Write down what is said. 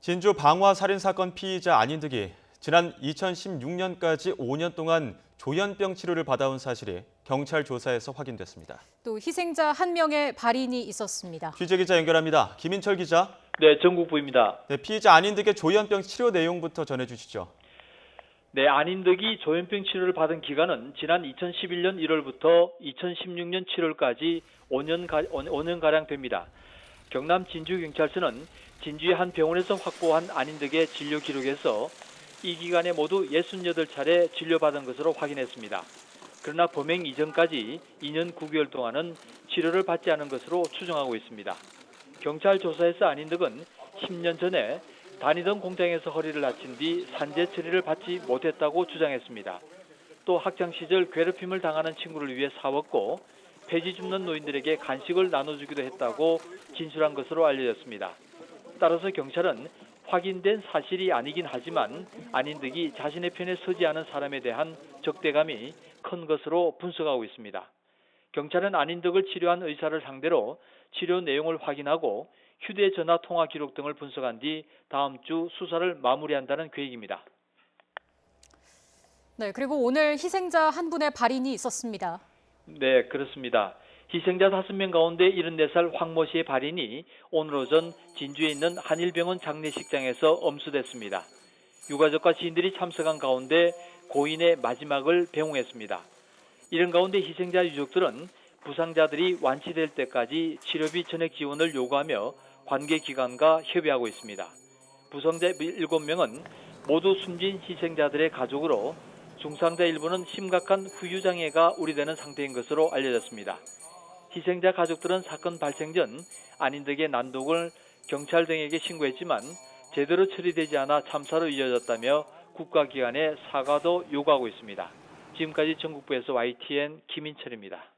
진주 방화 살인 사건 피의자 안인득이 지난 2016년까지 5년 동안 조현병 치료를 받아온 사실이 경찰 조사에서 확인됐습니다. 또 희생자 한 명의 발인이 있었습니다. 취재기자 연결합니다. 김인철 기자. 네, 전국부입니다. 네, 피의자 안인득의 조현병 치료 내용부터 전해주시죠. 네, 안인득이 조현병 치료를 받은 기간은 지난 2011년 1월부터 2016년 7월까지 5년가량 됩니다. 경남 진주경찰서는 진주의 한 병원에서 확보한 안인득의 진료 기록에서 이 기간에 모두 68차례 진료받은 것으로 확인했습니다. 그러나 범행 이전까지 2년 9개월 동안은 치료를 받지 않은 것으로 추정하고 있습니다. 경찰 조사에서 안인득은 10년 전에 다니던 공장에서 허리를 다친 뒤 산재 처리를 받지 못했다고 주장했습니다. 또 학창시절 괴롭힘을 당하는 친구를 위해 사왔고 폐지 줍는 노인들에게 간식을 나눠주기도 했다고 진술한 것으로 알려졌습니다. 따라서 경찰은 확인된 사실이 아니긴 하지만 안인득이 자신의 편에 서지 않은 사람에 대한 적대감이 큰 것으로 분석하고 있습니다. 경찰은 안인득을 치료한 의사를 상대로 치료 내용을 확인하고 휴대전화 통화 기록 등을 분석한 뒤 다음 주 수사를 마무리한다는 계획입니다. 네, 그리고 오늘 희생자 한 분의 발인이 있었습니다. 네, 그렇습니다. 희생자 5명 가운데 74살 황모 씨의 발인이 오늘 오전 진주에 있는 한일병원 장례식장에서 엄수됐습니다. 유가족과 지인들이 참석한 가운데 고인의 마지막을 병웅했습니다. 이런 가운데 희생자 유족들은 부상자들이 완치될 때까지 치료비 전액 지원을 요구하며 관계기관과 협의하고 있습니다. 부상자 7명은 모두 숨진 희생자들의 가족으로 중상자 일부는 심각한 후유장애가 우려되는 상태인 것으로 알려졌습니다. 희생자 가족들은 사건 발생 전 안인득의 난독을 경찰 등에게 신고했지만 제대로 처리되지 않아 참사로 이어졌다며 국가기관에 사과도 요구하고 있습니다. 지금까지 전국부에서 YTN 김인철입니다.